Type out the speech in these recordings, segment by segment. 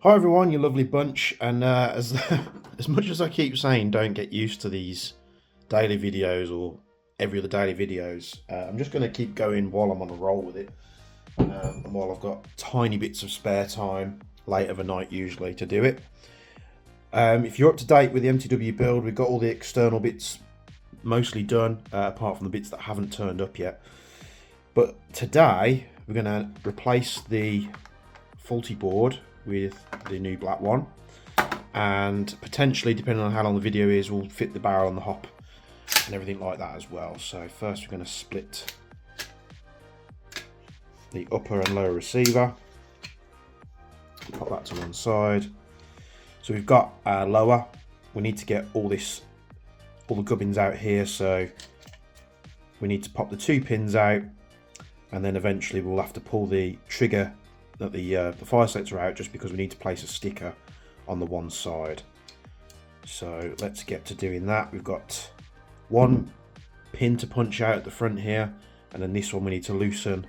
Hi everyone, you lovely bunch, and as as much as I keep saying don't get used to these daily videos or every other daily videos, I'm just going to keep going while I'm on a roll with it, and while I've got tiny bits of spare time late of a night usually to do it. If you're up to date with the MTW build, we've got all the external bits mostly done, apart from the bits that haven't turned up yet. But today we're going to replace the faulty board with the new black one, and potentially, depending on how long the video is, we'll fit the barrel on the hop and everything like that as well. So first we're going to split the upper and lower receiver, pop that to one side. So we've got our lower, we need to get all the gubbins out here, so we need to pop the 2 pins out, and then eventually we'll have to pull the trigger, the fire selector out, just because we need to place a sticker on the one side. So let's get to doing that. We've got 1 pin to punch out at the front here, and then this one we need to loosen.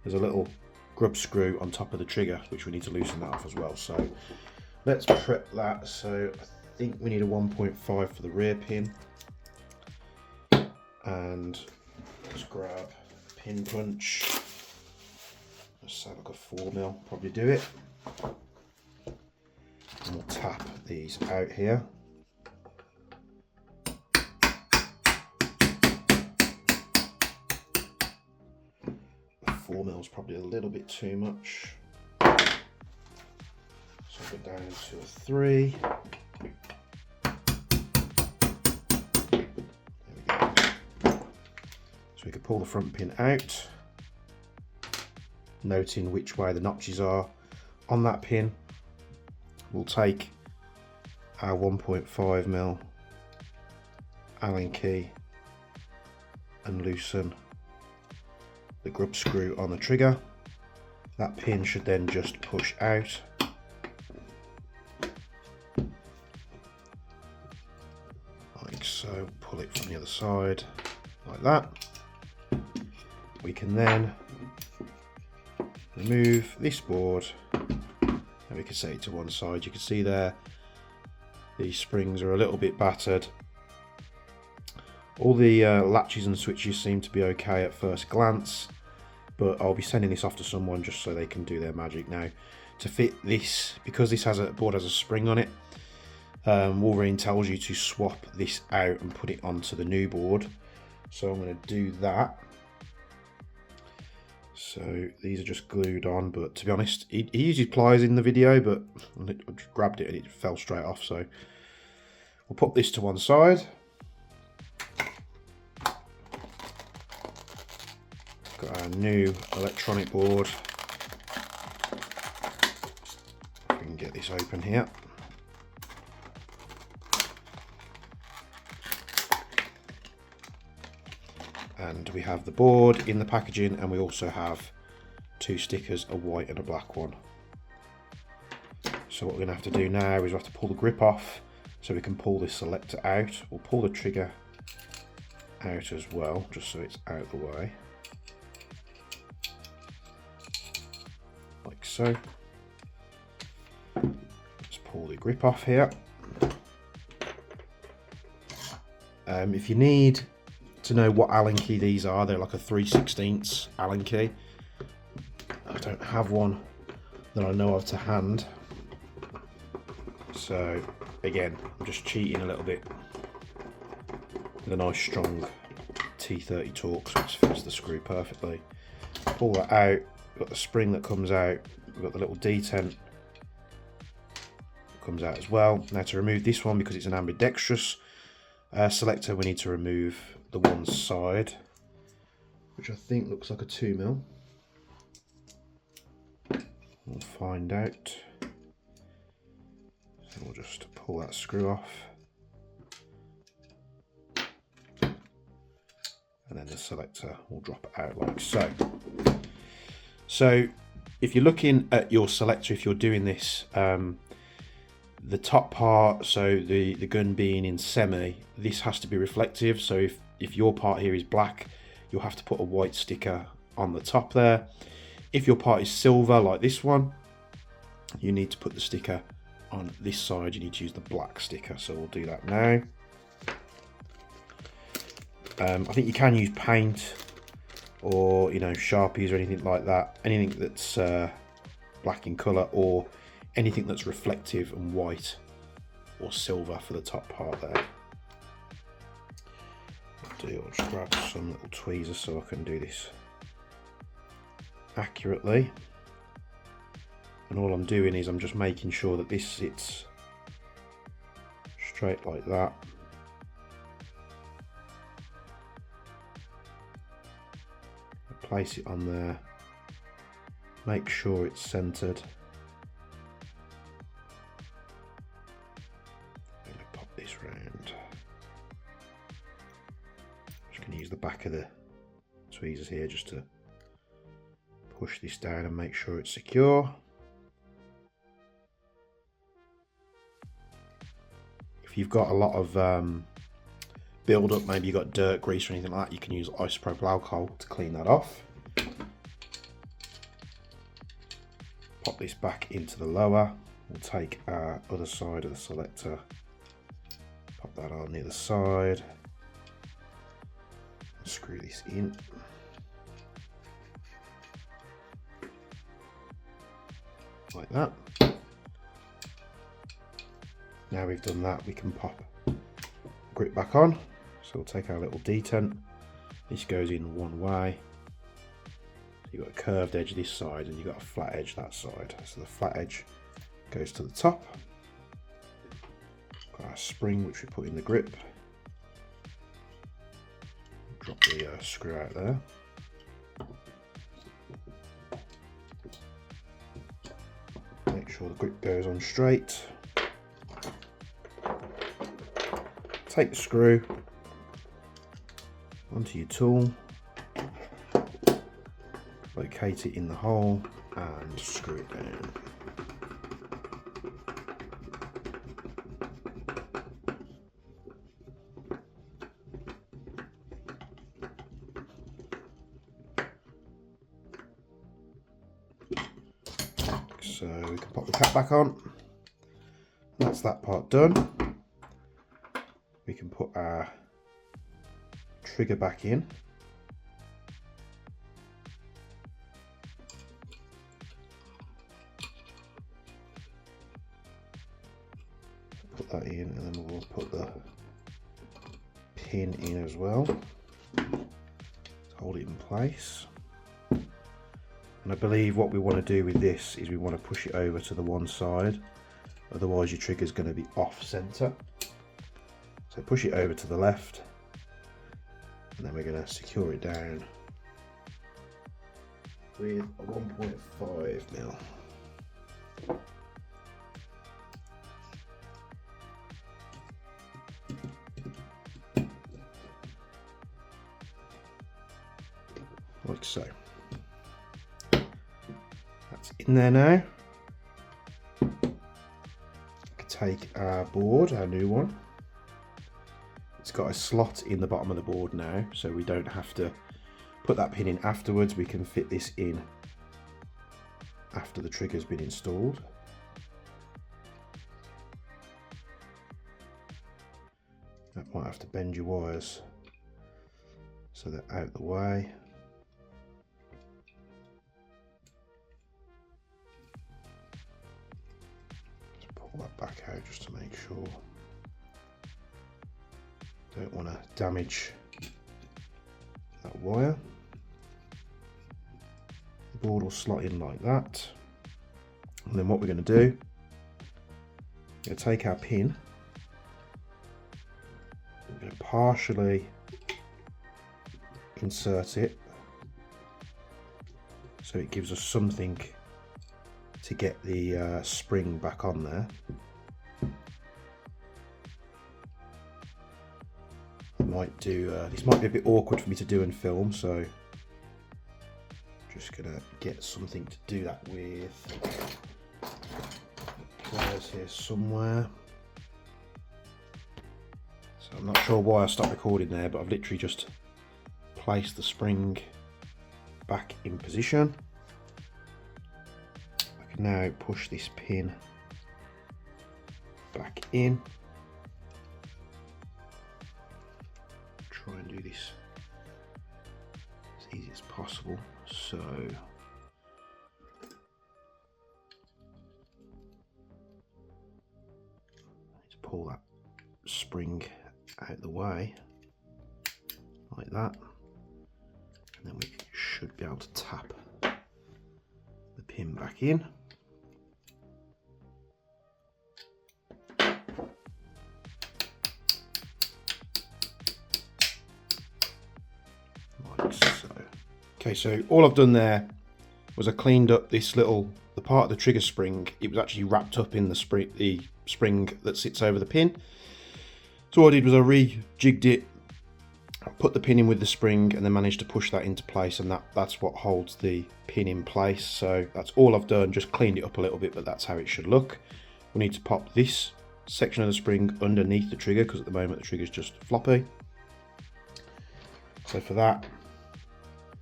There's a little grub screw on top of the trigger which we need to loosen that off as well. So let's prep that. So I think we need a 1.5 for the rear pin, and let's grab a pin punch. So like a 4mm, probably do it. And we'll tap these out here. 4mm is probably a little bit too much. So I'll go down to a 3. There we go. So we can pull the front pin out, noting which way the notches are on that pin. We'll take our 1.5mm Allen key and loosen the grub screw on the trigger. That pin should then just push out. Like so. Pull it from the other side like that. We can then remove this board, and we can set it to one side. You can see there these springs are a little bit battered. All the latches and switches seem to be okay at first glance, but I'll be sending this off to someone just so they can do their magic now. To fit this, because this board has a spring on it, Wolverine tells you to swap this out and put it onto the new board. So I'm going to do that. So these are just glued on, but to be honest, he uses pliers in the video, but I just grabbed it and it fell straight off. So we'll put this to one side. Got our new electronic board. We can get this open here. And we have the board in the packaging, and we also have 2 stickers, a white and a black one. So what we're going to have to do now is we have to pull the grip off so we can pull this selector out. We'll pull the trigger out as well, just so it's out of the way. Like so. Let's pull the grip off here. If you need to know what Allen key these are, they're like a 3/16 Allen key. I don't have one that I know of to hand, so again I'm just cheating a little bit with a nice strong T30 Torx which fits the screw perfectly. Pull that out. We've got the spring that comes out, we've got the little detent that comes out as well. Now to remove this one, because it's an ambidextrous selector, we need to remove the one side, which I think looks like a 2mm. We'll find out. So we'll just pull that screw off, and then the selector will drop out like so. So if you're looking at your selector, if you're doing this, the top part, so the gun being in semi, this has to be reflective. So if your part here is black, you'll have to put a white sticker on the top there. If your part is silver like this one, you need to put the sticker on this side. You need to use the black sticker, so we'll do that now. I think you can use paint or, you know, Sharpies or anything like that. Anything that's black in colour, or anything that's reflective and white or silver for the top part there. I'll just grab some little tweezers so I can do this accurately. And all I'm doing is I'm just making sure that this sits straight like that. Place it on there, make sure it's centered. I'm going to pop this round. I'm just going to use the back of the tweezers here just to push this down and make sure it's secure. If you've got a lot of build up, maybe you've got dirt, grease or anything like that, you can use isopropyl alcohol to clean that off. Pop this back into the lower. We'll take our other side of the selector, pop that on the other side, screw this in. Like that. Now we've done that, we can pop the grip back on. So we'll take our little detent. This goes in one way. You've got a curved edge this side and you've got a flat edge that side. So the flat edge goes to the top. Got our spring which we put in the grip. Drop the screw out there. Make sure the grip goes on straight. Take the screw onto your tool, locate it in the hole and screw it down. So we can pop the cap back on. That's that part done. We can put our trigger back in. Put that in and then we'll put the pin in as well to hold it in place. And I believe what we want to do with this is we want to push it over to the one side, otherwise your trigger is going to be off center. So push it over to the left, and then we're going to secure it down with a 1.5 mil. Like so. That's in there now. We can take our board, our new one. It's got a slot in the bottom of the board now, so we don't have to put that pin in afterwards. We can fit this in after the trigger's been installed. That might have to bend your wires so they're out the way. Just pull that back out just to make sure. Don't want to damage that wire. The board will slot in like that. And then what we're going to do, we're going to take our pin, we're going to partially insert it so it gives us something to get the spring back on there. This might be a bit awkward for me to do and film, so just gonna get something to do that with. Pliers here somewhere. So I'm not sure why I stopped recording there, but I've literally just placed the spring back in position. I can now push this pin back in. Try and do this as easy as possible. So let's pull that spring out the way like that, and then we should be able to tap the pin back in. Like so. Okay, so all I've done there was I cleaned up this the part of the trigger spring. It was actually wrapped up in the spring that sits over the pin. So what I did was I rejigged it, put the pin in with the spring, and then managed to push that into place, and that's what holds the pin in place. So that's all I've done, just cleaned it up a little bit, but that's how it should look. We need to pop this section of the spring underneath the trigger, because at the moment the trigger is just floppy. So for that,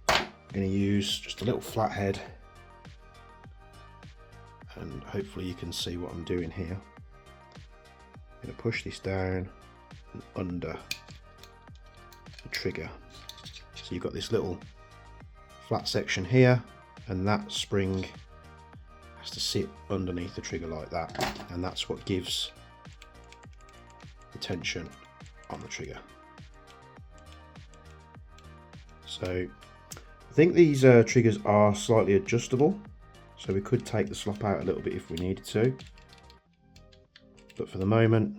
I'm going to use just a little flathead, and hopefully you can see what I'm doing here. I'm going to push this down and under the trigger. So you've got this little flat section here, and that spring has to sit underneath the trigger like that, and that's what gives the tension on the trigger. So I think these triggers are slightly adjustable, so we could take the slop out a little bit if we needed to, but for the moment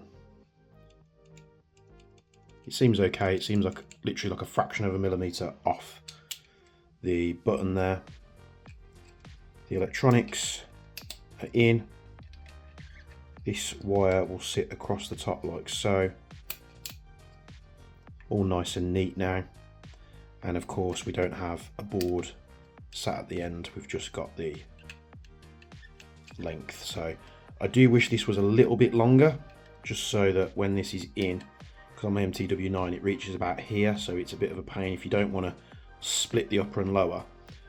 it seems okay. It seems like literally like a fraction of a millimetre off the button there. The electronics are in. This wire will sit across the top like so. All nice and neat now. And of course we don't have a board sat at the end, we've just got the length. So I do wish this was a little bit longer, just so that when this is in, because on my MTW9 it reaches about here, so it's a bit of a pain if you don't want to split the upper and lower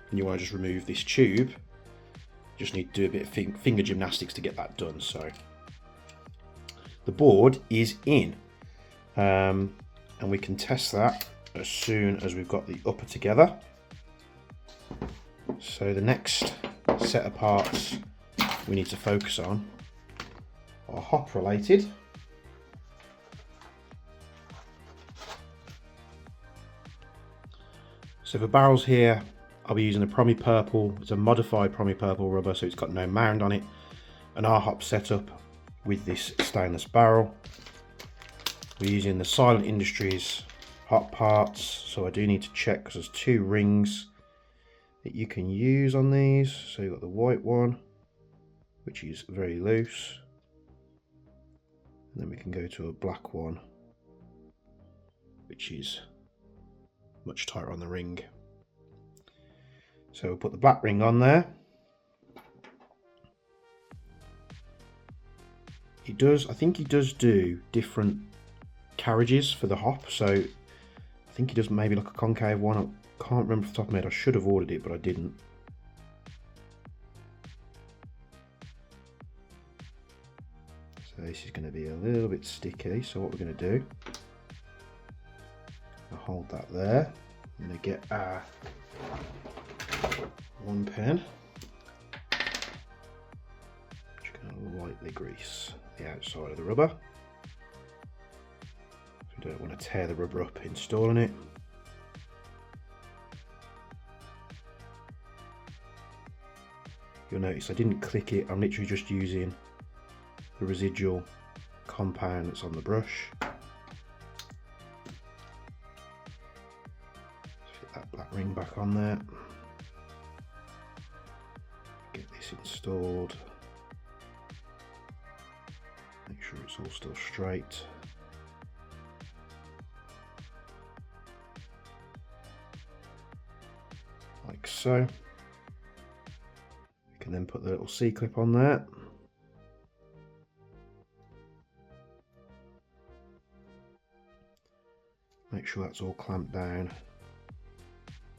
and you want to just remove this tube. You just need to do a bit of finger gymnastics to get that done. So the board is in, and we can test that as soon as we've got the upper together. So the next set of parts we need to focus on are hop related. So for barrels here, I'll be using a Promi Purple. It's a modified Promi Purple rubber, so it's got no mound on it. And our hop setup with this stainless barrel. We're using the Silent Industries hop parts, so I do need to check because there's two rings that you can use on these. So you've got the white one, which is very loose, and then we can go to a black one, which is much tighter on the ring. So we'll put the black ring on there. I think he does do different carriages for the hop, so I think he does maybe like a concave one. I can't remember off the top of my head. I should have ordered it, but I didn't. So this is going to be a little bit sticky, so what we're going to do, I'll hold that there. I'm going to get our one pen. Just going to lightly grease the outside of the rubber. We don't want to tear the rubber up installing it. You'll notice I didn't click it, I'm literally just using the residual compound that's on the brush. Fit that black ring back on there. Get this installed. Make sure it's all still straight. Like so. We can then put the little C-clip on there. Make sure that's all clamped down.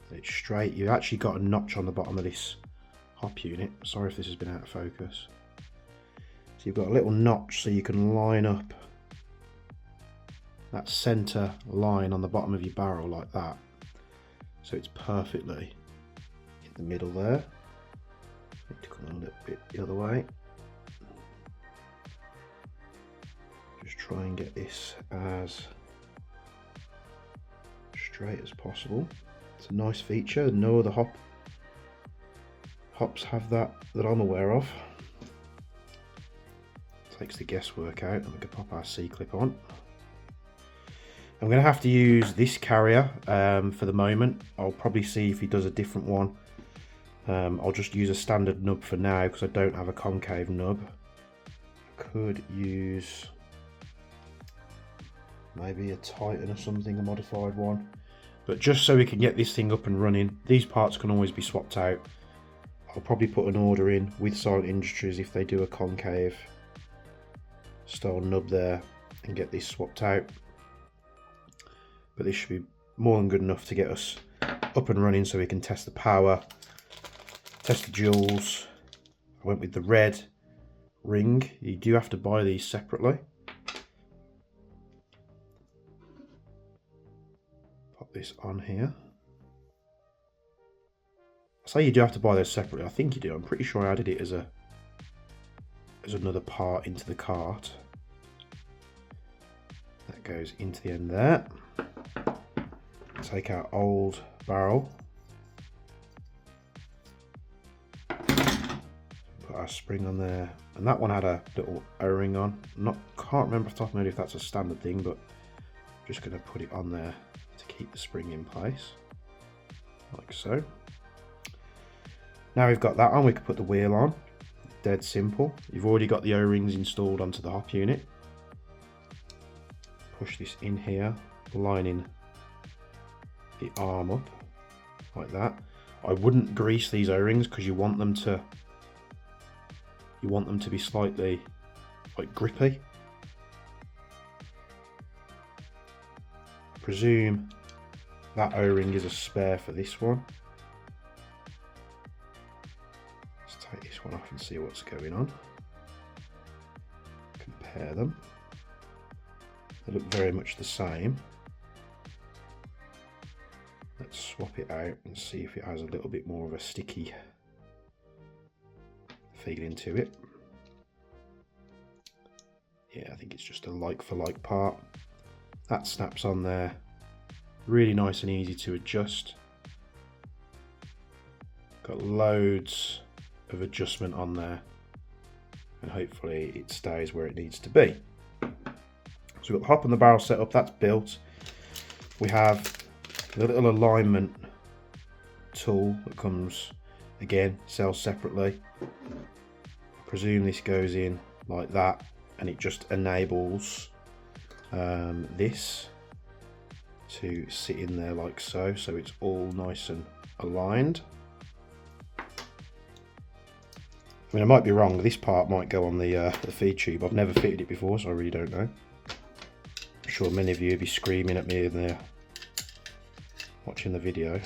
That it's straight. You've actually got a notch on the bottom of this hop unit. Sorry if this has been out of focus. So you've got a little notch so you can line up that center line on the bottom of your barrel like that. So it's perfectly in the middle there. Need to come a little bit the other way. Just try and get this as straight as possible. It's a nice feature. No other hops have that I'm aware of. Takes the guesswork out, and we can pop our C-clip on. I'm going to have to use this carrier for the moment. I'll probably see if he does a different one. I'll just use a standard nub for now because I don't have a concave nub. I could use maybe a Titan or something, a modified one. But just so we can get this thing up and running, these parts can always be swapped out. I'll probably put an order in with Silent Industries if they do a concave style nub there and get this swapped out. But this should be more than good enough to get us up and running so we can test the power, test the joules. I went with the red ring. You do have to buy these separately. Pop this on here. I say you do have to buy those separately. I think you do. I'm pretty sure I added it as another part into the cart. That goes into the end there. Take our old barrel. Put our spring on there. And that one had a little O-ring on. Can't remember off the top of my head if that's a standard thing, but I'm just going to put it on there to keep the spring in place. Like so. Now we've got that on, we can put the wheel on. Dead simple. You've already got the O-rings installed onto the hop unit. Push this in here, lining the arm up like that. I wouldn't grease these O-rings because you want them to be slightly like grippy. I presume that O-ring is a spare for this one. Take this one off and see what's going on. Compare them. They look very much the same. Let's swap it out and see if it has a little bit more of a sticky feeling to it. Yeah, I think it's just a like for like part. That snaps on there. Really nice and easy to adjust. Got loads of adjustment on there, and hopefully it stays where it needs to be. So we've got the hop and the barrel set up, that's built. We have the little alignment tool that comes, again, sells separately. I presume this goes in like that, and it just enables this to sit in there like so, so it's all nice and aligned. I mean, I might be wrong, this part might go on the feed tube. I've never fitted it before, so I really don't know. I'm sure many of you will be screaming at me in there watching the video.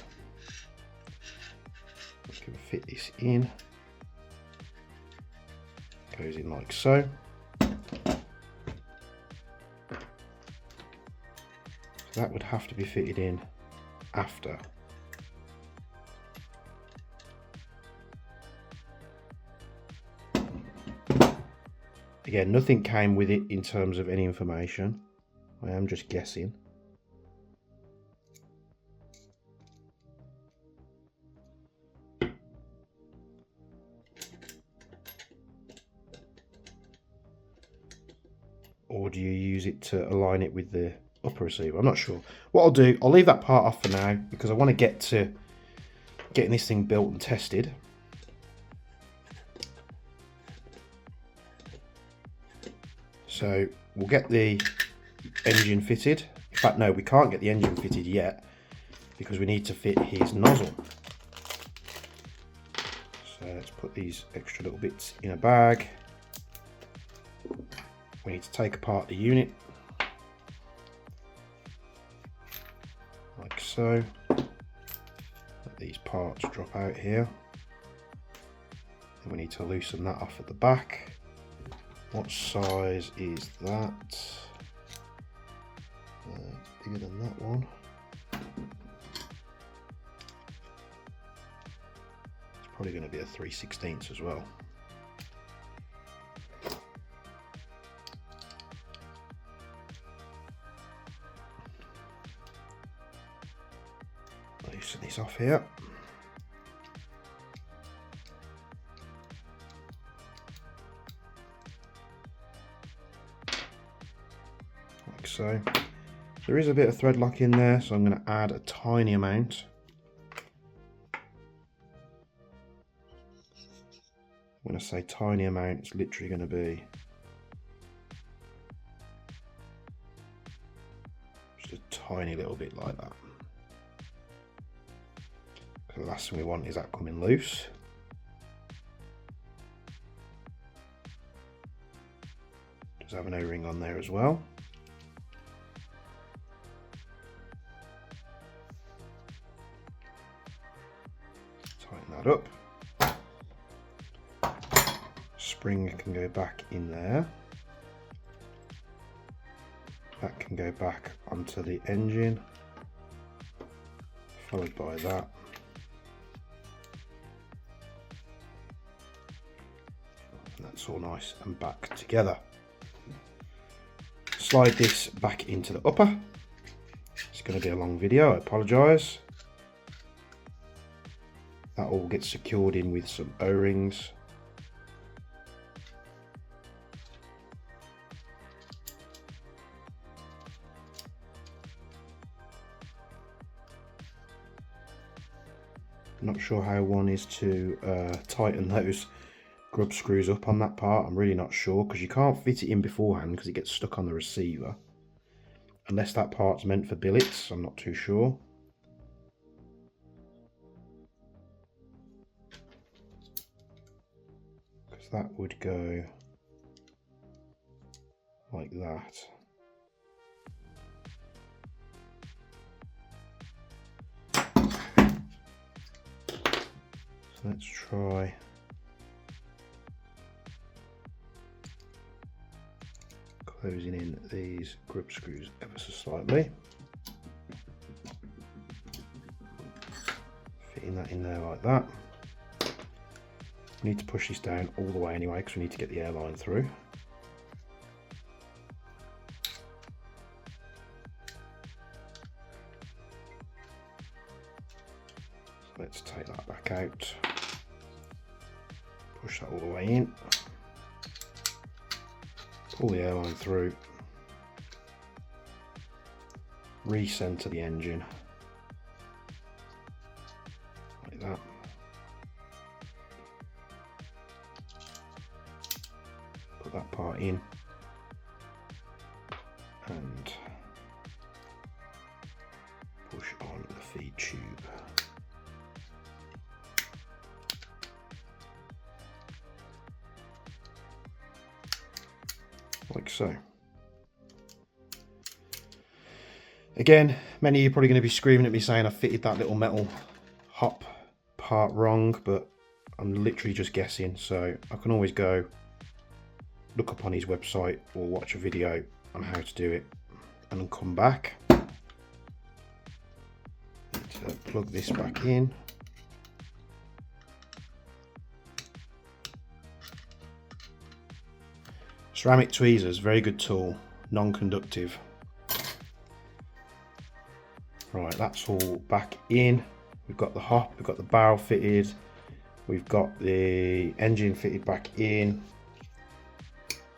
Let's go fit this in. Goes in like so. So that would have to be fitted in after. Again, nothing came with it in terms of any information. I am just guessing. Or do you use it to align it with the upper receiver? I'm not sure. What I'll do, I'll leave that part off for now because I want to get to getting this thing built and tested. So we'll get the engine fitted. In fact, no, we can't get the engine fitted yet because we need to fit his nozzle. So let's put these extra little bits in a bag. We need to take apart the unit, like so. Let these parts drop out here. We need to loosen that off at the back. What size is that? Bigger than that one. It's probably going to be a 3/16 as well. Loosen this off here. Like so. There is a bit of thread lock in there, so I'm going to add a tiny amount. When I say tiny amount, it's literally going to be just a tiny little bit like that. The last thing we want is that coming loose. Does have an O-ring on there as well. Tighten that up. Spring can go back in there. That can go back onto the engine, followed by that. That's all nice and back together. Slide this back into the upper. It's going to be a long video, I apologise. That all gets secured in with some O-rings. Not sure how one is to tighten those grub screws up on that part. I'm really not sure, because you can't fit it in beforehand because it gets stuck on the receiver. Unless that part's meant for billets, I'm not too sure. Because that would go like that. So let's try closing in these grub screws ever so slightly. Fitting that in there like that. We need to push this down all the way anyway, because we need to get the airline through. So let's take that back out. Push that all the way in. Pull the airline through, recenter the engine, like that. Put that part in, and push on the feed tube. Like so. Again, many of you are probably going to be screaming at me saying I fitted that little metal hop part wrong, but I'm literally just guessing, so I can always go look up on his website or watch a video on how to do it and then come back. Let's plug this back in. Ceramic tweezers, very good tool, non-conductive. Right, that's all back in. We've got the hop, we've got the barrel fitted, we've got the engine fitted back in.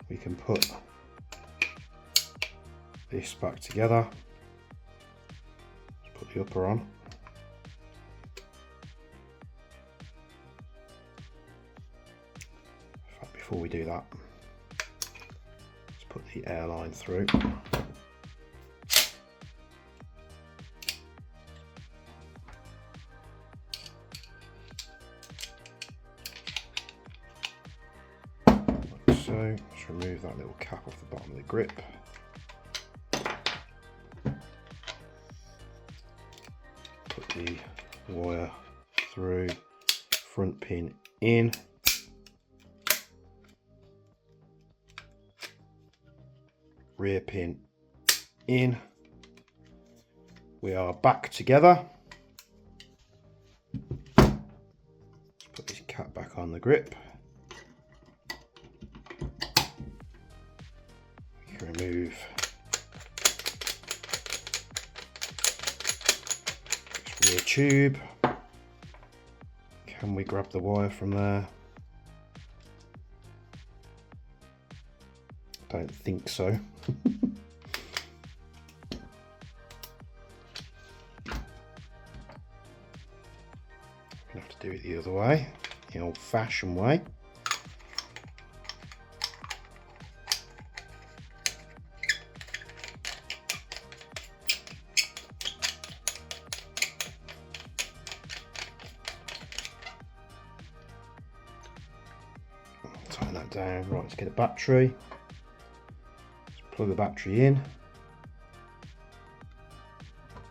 We can put this back together. Let's put the upper on. In fact, before we do that, put the airline through. Like so, let's remove that little cap off the bottom of the grip. Put the wire through, front pin in. rear pin in. We are back together. Put this cap back on the grip. Remove this rear tube. Can we grab the wire from there? Don't think so. Gonna have to do it the other way, the old-fashioned way. Tighten that down. Right, let's get a battery. Let's plug the battery in.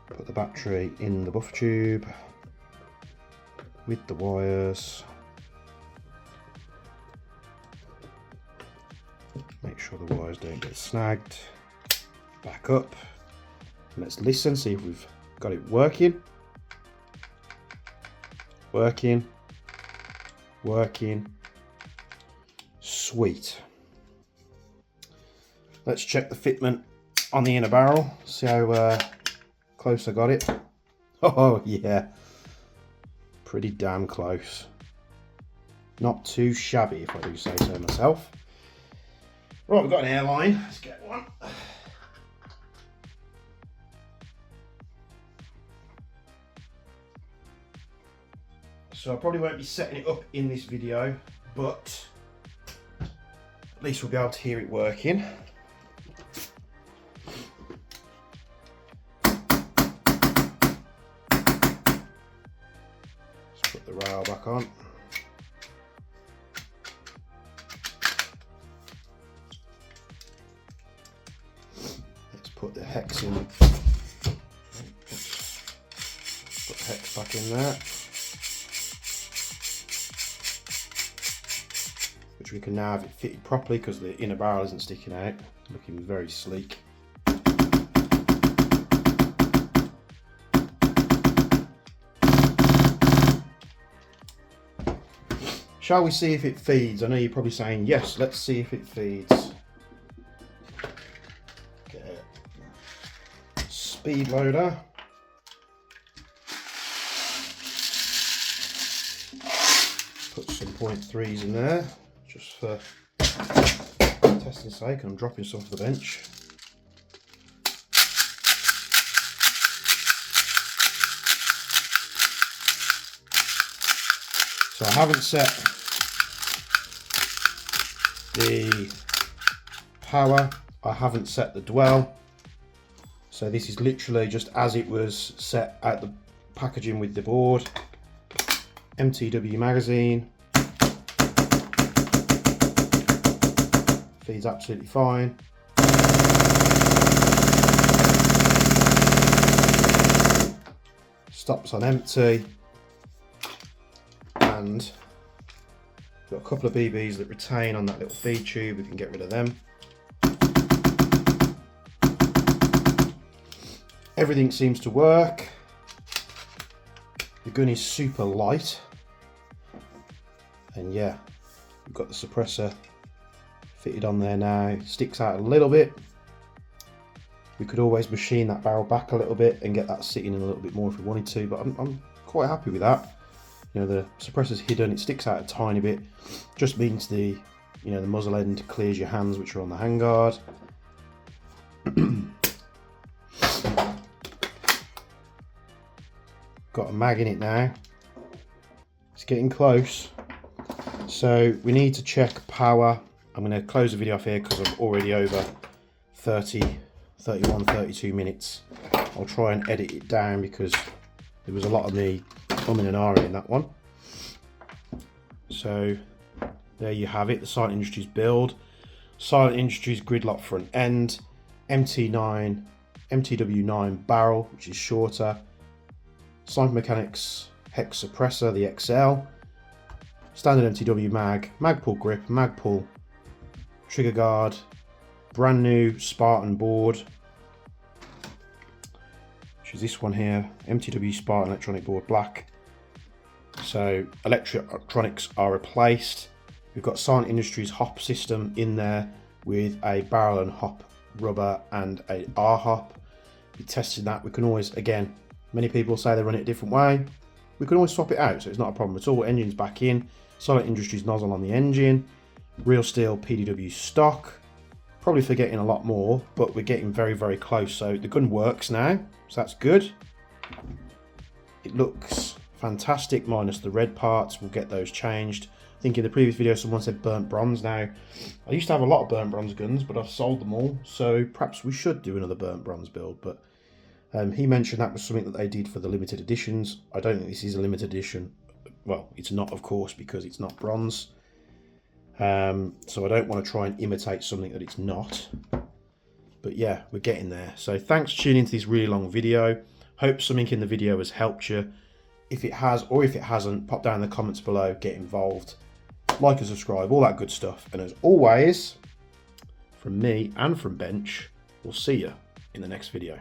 Put the battery in the buffer tube with the wires. Make sure the wires don't get snagged. Back up. Let's listen, see if we've got it working. Working. Working. Sweet. Let's check the fitment on the inner barrel, see how close I got it. Oh yeah, pretty damn close. Not too shabby if I do say so myself. Right, we've got an airline, let's get one. So I probably won't be setting it up in this video, but at least we'll be able to hear it working. Let's put the rail back on. Let's put the hex in. Put the hex back in there. Which we can now have it fitted properly because the inner barrel isn't sticking out, looking very sleek. Shall we see if it feeds? I know you're probably saying yes, let's see if it feeds. Get a speed loader. Put some 0.3s in there. Just for testing sake, and I'm dropping some off the bench. So I haven't set the power, I haven't set the dwell. So this is literally just as it was set out the packaging with the board. MTW magazine. Feeds absolutely fine. Stops on empty. And got a couple of BBs that retain on that little feed tube, we can get rid of them. Everything seems to work. The gun is super light. And yeah, we've got the suppressor fitted on there now. It sticks out a little bit. We could always machine that barrel back a little bit and get that sitting in a little bit more if we wanted to, but I'm quite happy with that. You know, the suppressor's hidden, it sticks out a tiny bit. Just means the, you know, the muzzle end clears your hands which are on the handguard. Got a mag in it now. It's getting close. So we need to check power. I'm going to close the video off here because I'm already over 30, 31, 32 minutes. I'll try and edit it down because there was a lot of me umming and ahhing in that one. So there you have it, the Silent Industries build. Silent Industries gridlock front end, MTW 9 barrel, which is shorter. Sniper Mechanics hex suppressor, the XL. Standard MTW mag, mag pull grip, mag pull trigger guard, brand new Spartan board, which is this one here, MTW Spartan electronic board, black. So electronics are replaced. We've got Silent Industries hop system in there with a barrel and hop rubber and a R hop. We tested that. We can always, again, many people say they run it a different way. We can always swap it out, so it's not a problem at all. Engine's back in. Silent Industries nozzle on the engine. Real steel PDW stock. Probably forgetting a lot more, but we're getting very, very close. So the gun works now, so that's good. It looks fantastic, minus the red parts. We'll get those changed. I think in the previous video someone said burnt bronze. Now, I used to have a lot of burnt bronze guns, but I've sold them all, so perhaps we should do another burnt bronze build. But he mentioned that was something that they did for the limited editions. I don't think this is a limited edition. Well, it's not, of course, because it's not bronze. So I don't want to try and imitate something that it's not. But yeah, we're getting there. So thanks for tuning into this really long video. Hope something in the video has helped you. If it has, or if it hasn't, pop down in the comments below, get involved, like and subscribe, all that good stuff. And as always, from me and from Bench, we'll see you in the next video.